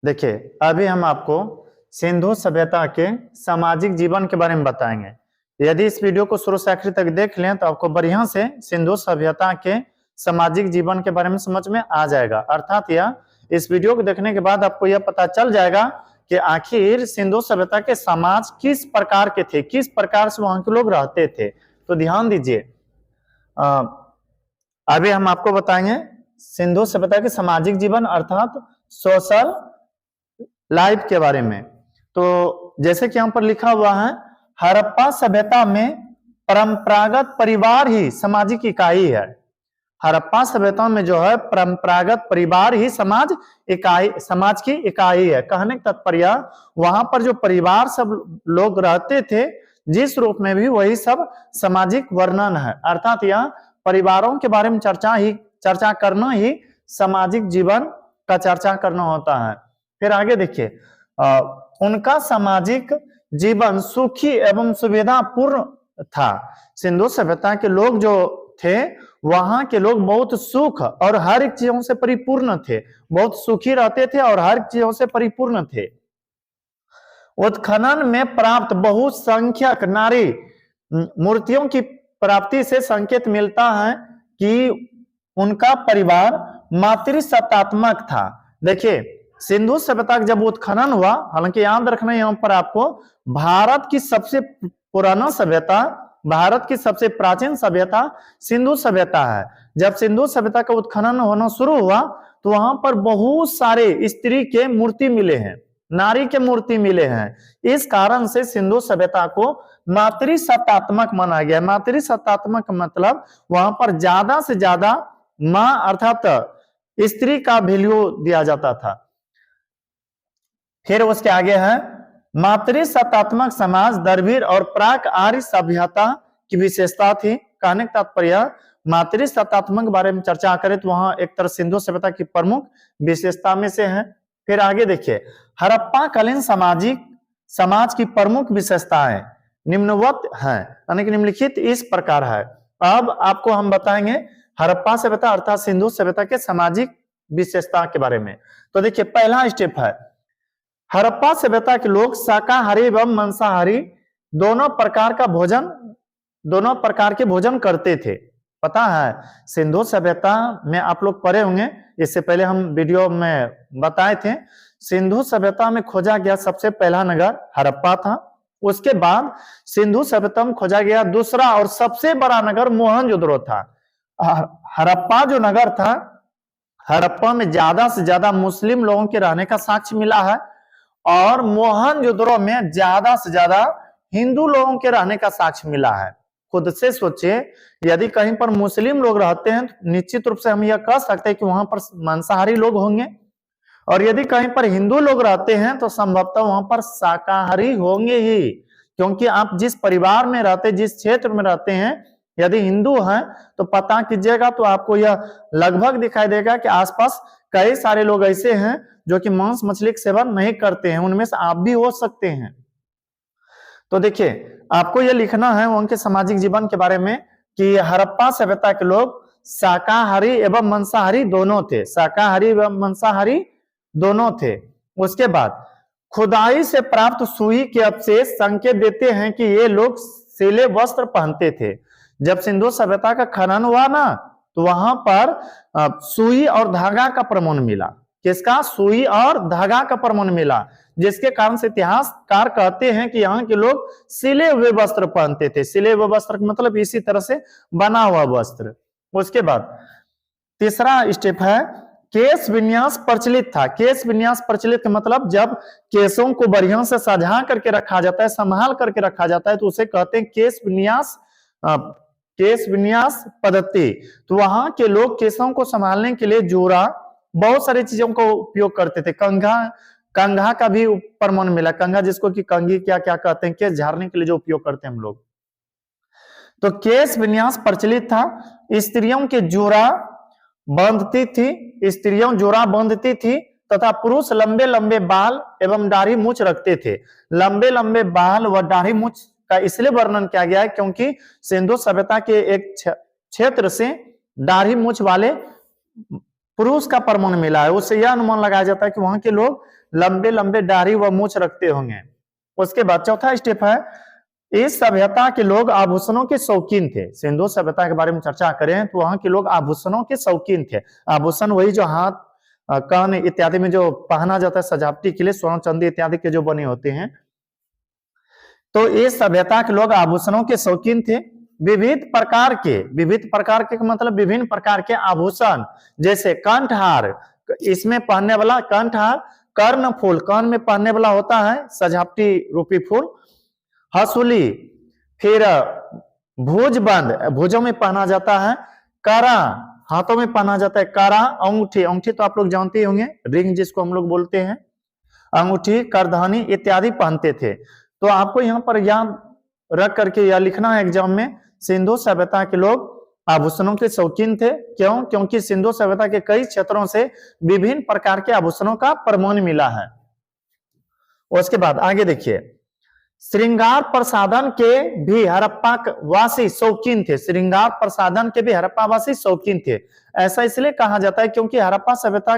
देखिए, अभी हम आपको सिंधु सभ्यता के सामाजिक जीवन के बारे में बताएंगे। यदि इस वीडियो को शुरू से आखिर तक देख लें तो आपको बढ़िया से सिंधु सभ्यता के सामाजिक जीवन के बारे में समझ में आ जाएगा। अर्थात यह इस वीडियो को देखने के बाद आपको यह पता चल जाएगा कि आखिर सिंधु सभ्यता के समाज किस प्रकार के थे, किस प्रकार से वहां के लोग रहते थे। तो ध्यान दीजिए, अभी हम आपको बताएंगे सिंधु सभ्यता के सामाजिक जीवन अर्थात सोशल लाइफ के बारे में। तो जैसे कि यहाँ पर लिखा हुआ है, हड़प्पा सभ्यता में परंपरागत परिवार ही सामाजिक इकाई है। हड़प्पा सभ्यता में जो है परंपरागत परिवार ही समाज की इकाई है। कहने का तात्पर्य वहां पर जो परिवार सब लोग रहते थे जिस रूप में भी वही सब सामाजिक वर्णन है। अर्थात यह परिवारों के बारे में चर्चा करना ही सामाजिक जीवन का चर्चा करना होता है। फिर आगे देखिए, उनका सामाजिक जीवन सुखी एवं सुविधापूर्ण था। सिंधु सभ्यता के लोग जो थे वहां के लोग बहुत सुख और हर एक चीजों से परिपूर्ण थे, बहुत सुखी रहते थे और हर चीजों से परिपूर्ण थे। उत्खनन में प्राप्त बहुसंख्यक नारी मूर्तियों की प्राप्ति से संकेत मिलता है कि उनका परिवार मातृसत्तात्मक था। देखिए, सिंधु सभ्यता का जब उत्खनन हुआ, हालांकि याद रखना यहाँ पर आपको भारत की सबसे पुराना सभ्यता, भारत की सबसे प्राचीन सभ्यता सिंधु सभ्यता है। जब सिंधु सभ्यता का उत्खनन होना शुरू हुआ तो वहां पर बहुत सारे स्त्री के मूर्ति मिले हैं, नारी के मूर्ति मिले हैं। इस कारण से सिंधु सभ्यता को मातृसत्तात्मक माना गया। मातृसत्तात्मक मतलब वहां पर ज्यादा से ज्यादा मां अर्थात स्त्री का वैल्यू दिया जाता था। फिर उसके आगे है, मातृसत्तात्मक समाज द्रविड़ और प्राक आर्य सभ्यता की विशेषता थी। कहने का तात्पर्य मातृसत्तात्मक बारे में चर्चा करें तो वहां एक तरह सिंधु सभ्यता की प्रमुख विशेषता में से है। फिर आगे देखिए, हड़प्पा कालीन समाज की प्रमुख विशेषताएं निम्नवत है, यानी कि निम्नलिखित इस प्रकार है। अब आपको हम बताएंगे हड़प्पा सभ्यता अर्थात सिंधु सभ्यता के सामाजिक विशेषता के बारे में। तो देखिए, पहला स्टेप है, हड़प्पा सभ्यता के लोग शाकाहारी एवं मांसाहारी दोनों प्रकार के भोजन करते थे। पता है, सिंधु सभ्यता में आप लोग पढ़े होंगे, इससे पहले हम वीडियो में बताए थे, सिंधु सभ्यता में खोजा गया सबसे पहला नगर हड़प्पा था। उसके बाद सिंधु सभ्यता में खोजा गया दूसरा और सबसे बड़ा नगर मोहनजोदड़ो था। हड़प्पा जो नगर था, हड़प्पा में ज्यादा से ज्यादा मुस्लिम लोगों के रहने का साक्ष्य मिला है और मोहनजोदड़ो में ज्यादा से ज्यादा हिंदू लोगों के रहने का साक्ष्य मिला है। खुद से सोचिए, यदि कहीं पर मुस्लिम लोग रहते हैं तो निश्चित रूप से हम यह कह सकते हैं कि वहां पर मांसाहारी लोग होंगे, और यदि कहीं पर हिंदू लोग रहते हैं तो संभवतः वहां पर शाकाहारी होंगे ही, क्योंकि आप जिस परिवार में रहते, जिस क्षेत्र में रहते हैं, यदि हिंदू हैं तो पता कीजिएगा तो आपको यह लगभग दिखाई देगा कि आसपास कई सारे लोग ऐसे हैं जो कि मांस मछली का सेवन नहीं करते हैं, उनमें से आप भी हो सकते हैं। तो देखिए, आपको यह लिखना है उनके सामाजिक जीवन के बारे में कि हड़प्पा सभ्यता के लोग शाकाहारी एवं मांसाहारी दोनों थे, शाकाहारी एवं मांसाहारी दोनों थे। उसके बाद खुदाई से प्राप्त सुई के अवशेष संकेत देते हैं कि ये लोग सिले वस्त्र पहनते थे। जब सिंधु सभ्यता का खनन हुआ ना तो वहां पर सुई और धागा का प्रमाण मिला। किसका? सुई और धागा का प्रमाण मिला, जिसके कारण से इतिहासकार कहते हैं कि यहाँ के लोग सिले हुए वस्त्र पहनते थे। सिले हुए वस्त्र मतलब इसी तरह से बना हुआ वस्त्र। उसके बाद तीसरा स्टेप है, केश विन्यास प्रचलित था। केश विन्यास प्रचलित का मतलब जब केशों को बढ़िया से सजा करके रखा जाता है, संभाल करके रखा जाता है, तो उसे कहते हैं केश विन्यास पद्धति। तो वहां के लोग केशों को संभालने के लिए जोड़ा, बहुत सारी चीजों को उपयोग करते थे। कंघा का भी प्रमाण मिला, कंघा जिसको कि कंघी क्या क्या कहते हैं, केश झाड़ने के लिए जो उपयोग करते हैं हम लोग। तो केश विन्यास प्रचलित था। स्त्रियों के जोड़ा बांधती थी, स्त्रियों जोड़ा बांधती थी तथा पुरुष लंबे लंबे बाल एवं दाढ़ी मूछ रखते थे। लंबे लंबे बाल व दाढ़ी मूछ का इसलिए वर्णन किया गया है क्योंकि सिंधु सभ्यता के एक क्षेत्र से दाढ़ी मूछ वाले पुरुष का प्रमाण मिला है। उससे यह अनुमान लगाया जाता है कि वहां के लोग लंबे लंबे दाढ़ी व मूछ रखते होंगे। उसके बाद चौथा स्टेप है, इस सभ्यता के लोग आभूषणों के शौकीन थे। सिंधु सभ्यता के बारे में चर्चा करें तो वहां के लोग आभूषणों के शौकीन थे। आभूषण वही जो हाथ, कान इत्यादि में जो पहना जाता है सजावटी के लिए, स्वर्ण चांदी इत्यादि के जो बने होते हैं। तो इस सभ्यता के लोग आभूषणों के शौकीन थे। विविध प्रकार के मतलब विभिन्न प्रकार के आभूषण, जैसे कंठहार, इसमें पहनने वाला कंठहार, कर्ण फूल, कान में पहनने वाला होता है सजावटी रूपी फूल, हसूली, फिर भुजबंद, भुजों में पहना जाता है, कारा, हाथों में पहना जाता है कारा, अंगूठी, अंगूठी तो आप लोग जानते होंगे, रिंग जिसको हम लोग बोलते हैं, अंगूठी, करधानी इत्यादि पहनते थे। तो आपको यहाँ पर याद रख करके यह लिखना है एग्जाम में, सिंधु सभ्यता के लोग आभूषणों के शौकीन थे। क्यों? क्योंकि सिंधु सभ्यता के कई क्षेत्रों से विभिन्न प्रकार के आभूषणों का प्रमाण मिला है। उसके बाद आगे देखिए, श्रृंगार प्रसाधन के भी हड़प्पा वासी शौकीन थे। श्रृंगार प्रसाधन के भी हड़प्पा वासी शौकीन थे। ऐसा इसलिए कहा जाता है क्योंकि हड़प्पा सभ्यता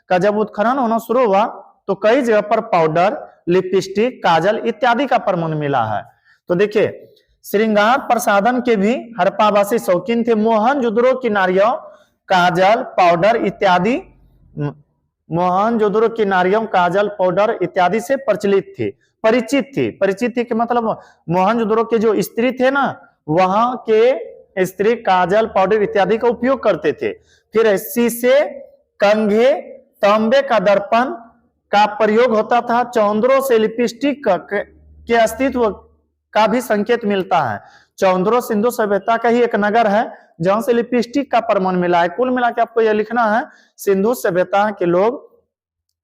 का जब उत्खनन होना शुरू हुआ तो कई जगह पर पाउडर, लिपस्टिक, काजल इत्यादि का प्रमाण मिला है। तो देखिए, श्रृंगार प्रसाधन के भी हड़प्पावासी शौकीन थे। मोहनजोदड़ो की नारियों काजल, पाउडर इत्यादि, मोहनजोदड़ो की नारियों काजल, पाउडर इत्यादि से परिचित थी कि मतलब मोहनजोदड़ो के जो स्त्री थे ना, वहां के स्त्री काजल, पाउडर इत्यादि का उपयोग करते थे। फिर शीशे, कंघे, तांबे का दर्पण का प्रयोग होता था। चौंदरों से लिपस्टिक के अस्तित्व का भी संकेत मिलता है। चौंदरो सिंधु सभ्यता का ही एक नगर है जहां से लिपस्टिक का प्रमाण मिला है। कुल मिला के आपको यह लिखना है, सिंधु सभ्यता के लोग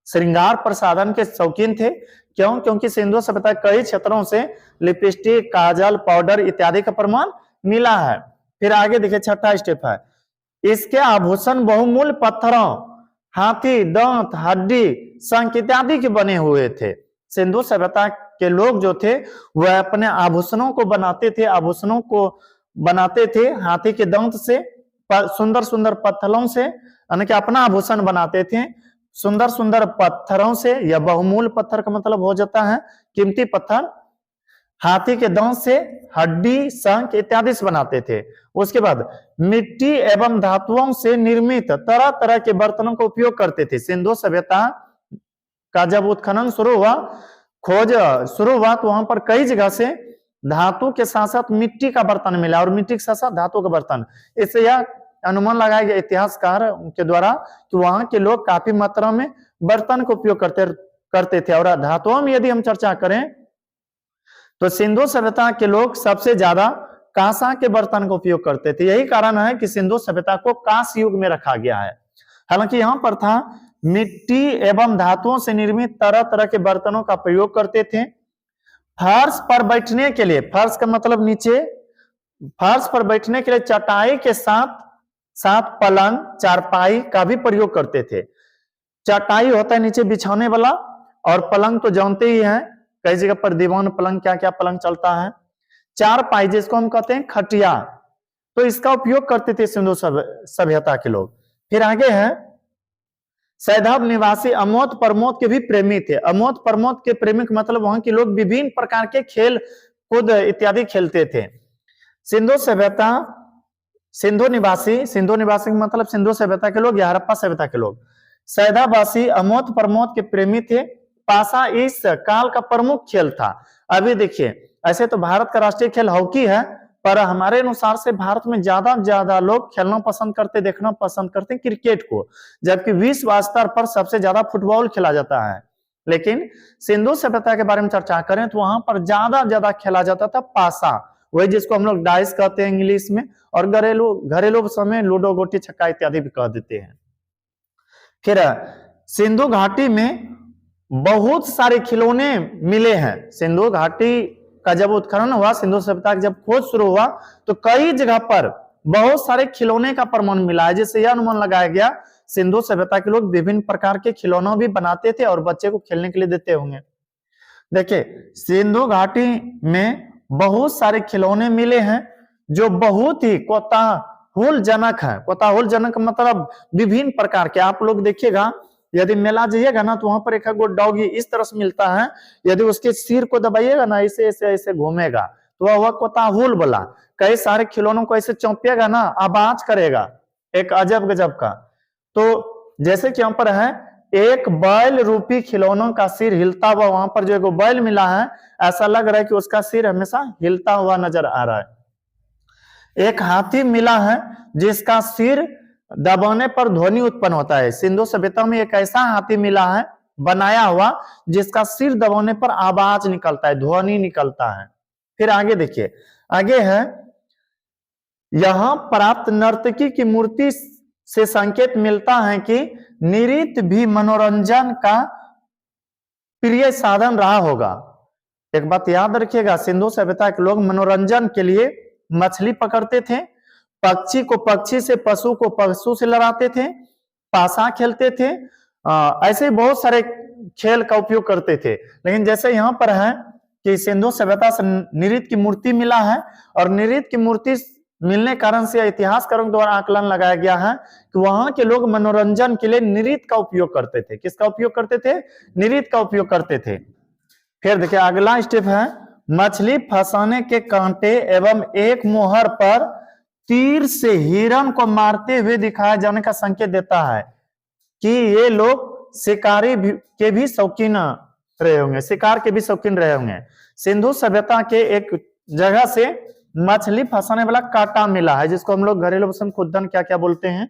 श्रृंगार प्रसाधन के शौकीन थे। क्यों? क्योंकि सिंधु सभ्यता कई क्षेत्रों से लिपस्टिक, काजल, पाउडर इत्यादि का प्रमाण मिला है। फिर आगे देखिए, छठा स्टेप है, इसके आभूषण बहुमूल्य पत्थरों, हाथी दांत, हड्डी, शंख इत्यादि के बने हुए थे। सिंधु सभ्यता के लोग जो थे वह अपने आभूषणों को बनाते थे हाथी के दांत से, सुंदर सुंदर पत्थरों से, यानी कि अपना आभूषण बनाते थे सुंदर सुंदर पत्थरों से, या बहुमूल्य पत्थर का मतलब हो जाता है कीमती पत्थर, हाथी के दांत से, हड्डी, शंख इत्यादि से बनाते थे। उसके बाद मिट्टी एवं धातुओं से निर्मित तरह तरह के बर्तनों का उपयोग करते थे। सिंधु सभ्यता का जब उत्खनन शुरू हुआ, खोज शुरू हुआ, तो वहां पर कई जगह से धातु के साथ साथ मिट्टी का बर्तन मिला और मिट्टी के साथ साथ धातु का बर्तन। इससे यह अनुमान लगाया गया इतिहासकार के द्वारा कि वहां के लोग काफी मात्रा में बर्तन का उपयोग करते थे। और धातुओं में यदि हम चर्चा करें तो सिंधु सभ्यता के लोग सबसे ज्यादा कांसा के बर्तन का उपयोग करते थे। यही कारण है कि सिंधु सभ्यता को कांस युग में रखा गया है। हालांकि यहां पर था मिट्टी एवं धातुओं से निर्मित तरह तरह के बर्तनों का प्रयोग करते थे। फर्श पर बैठने के लिए, फर्श का मतलब नीचे, फर्श पर बैठने के लिए चटाई के साथ साथ पलंग, चारपाई का भी प्रयोग करते थे। चटाई होता है नीचे बिछाने वाला, और पलंग तो जानते ही हैं, कई जगह पर दीवान पलंग, क्या क्या पलंग चलता है। चारपाई जिसको हम कहते हैं खटिया, तो इसका उपयोग करते थे सिंधु सभ्यता के लोग। फिर आगे है, सैधव निवासी अमोद प्रमोद के भी प्रेमी थे। अमोद प्रमोद के प्रेमी का मतलब वहां के लोग विभिन्न प्रकार के खेल कूद इत्यादि खेलते थे। सिंधु सभ्यता, सिंधु निवासी का मतलब सिंधु सभ्यता के लोग या हड़प्पा सभ्यता के लोग। सैधावासी अमोद प्रमोद के प्रेमी थे। पासा इस काल का प्रमुख खेल था। अभी देखिए, ऐसे तो भारत का राष्ट्रीय खेल हॉकी है, पर हमारे अनुसार से भारत में ज्यादा लोग खेलना पसंद करते, देखना पसंद करते हैं क्रिकेट को, जबकि विश्व स्तर पर सबसे ज्यादा फुटबॉल खेला जाता है। लेकिन सिंधु सभ्यता के बारे में चर्चा करें तो वहां पर ज्यादा खेला जाता था पासा, वही जिसको हम लोग डाइस कहते हैं इंग्लिश में, और घरेलू समय लूडो, गोटी, छक्का इत्यादि भी कह देते हैं। फिर सिंधु घाटी में बहुत सारे खिलौने मिले हैं। सिंधु घाटी का जब उत्खनन हुआ, सिंधु सभ्यता का जब खोज शुरू हुआ, तो कई जगह पर बहुत सारे खिलौने का प्रमाण मिला है, जिससे यह अनुमान लगाया गया सिंधु सभ्यता के लोग विभिन्न प्रकार के खिलौने भी बनाते थे और बच्चे को खेलने के लिए देते होंगे। देखिए, सिंधु घाटी में बहुत सारे खिलौने मिले हैं जो बहुत ही कोताह कोताहुल जनक है। कोताहुल जनक मतलब विभिन्न प्रकार के। आप लोग देखिएगा यदि मेला जाइएगा ना तो वहां पर एक डॉगी इस तरह से मिलता है, यदि उसके सिर को दबाइएगा ना ऐसे ऐसे ऐसे घूमेगा तो वह कोताहुल बोला। कई सारे खिलौनों को ऐसे चौंपिएगा ना आवाज करेगा एक अजब गजब का। तो जैसे कि यहाँ पर है एक बैल रूपी खिलौनों का सिर हिलता हुआ, वहां पर जो एक बैल मिला है ऐसा लग रहा है कि उसका सिर हमेशा हिलता हुआ नजर आ रहा है। एक हाथी मिला है जिसका सिर दबाने पर ध्वनि उत्पन्न होता है। सिंधु सभ्यता में एक ऐसा हाथी मिला है बनाया हुआ जिसका सिर दबाने पर आवाज निकलता है, ध्वनि निकलता है। फिर आगे देखिए, आगे है यहां प्राप्त नर्तकी की मूर्ति से संकेत मिलता है कि नृत्य भी मनोरंजन का प्रिय साधन रहा होगा। एक बात याद रखिएगा, सिंधु सभ्यता के लोग मनोरंजन के लिए मछली पकड़ते थे, पक्षी को पक्षी से, पशु को पशु से लड़ाते थे, पासा खेलते थे, ऐसे बहुत सारे खेल का उपयोग करते थे। लेकिन जैसे यहाँ पर है कि सिंधु सभ्यता से नृत्य की मूर्ति मिला है और नृत्य की मूर्ति मिलने कारण से इतिहासकारों द्वारा आकलन लगाया गया है कि वहां के लोग मनोरंजन के लिए नृत्य का उपयोग करते थे। किसका उपयोग करते थे? नृत्य का उपयोग करते थे। फिर देखिए अगला स्टेप है मछली फंसाने के कांटे एवं एक मुहर पर तीर से हिरण को मारते हुए दिखाया जाने का संकेत देता है कि ये लोग शिकारी के भी शौकीन रहे होंगे, शिकार के भी शौकीन रहे होंगे। सिंधु सभ्यता के एक जगह से मछली फंसाने वाला कांटा मिला है जिसको हम लोग घरेलू भाषा में खुद्दन क्या क्या बोलते हैं।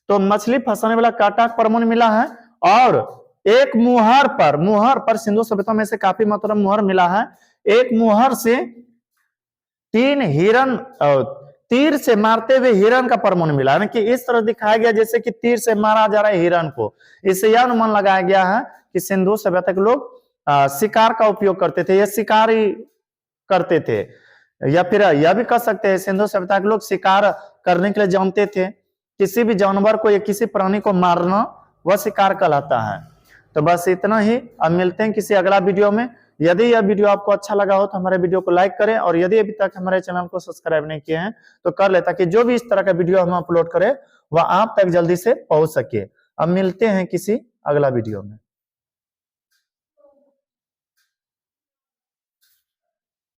तो मछली फंसाने वाला कांटा परमाणु मिला है और एक मुहर पर सिंधु सभ्यता में से काफी मात्रा में मुहर मिला है। एक मुहर से तीन हिरण तीर से मारते हुए हिरण का परमाणु मिला है कि इस तरह दिखाया गया जैसे कि तीर से मारा जा रहा है हिरण को। इससे यह अनुमान लगाया गया है कि सिंधु सभ्यता के लोग शिकार का उपयोग करते थे या शिकारी करते थे, या फिर यह भी कह सकते हैं सिंधु सभ्यता के लोग शिकार करने के लिए जानते थे। किसी भी जानवर को या किसी प्राणी को मारना वह शिकार कहलाता है। तो बस इतना ही, अब मिलते हैं किसी अगला वीडियो में। यदि यह वीडियो आपको अच्छा लगा हो तो हमारे वीडियो को लाइक करें और यदि अभी तक हमारे चैनल को सब्सक्राइब नहीं किए हैं तो कर ले, ताकि जो भी इस तरह का वीडियो हम अपलोड करें वह आप तक जल्दी से पहुंच सके। अब मिलते हैं किसी अगला वीडियो में।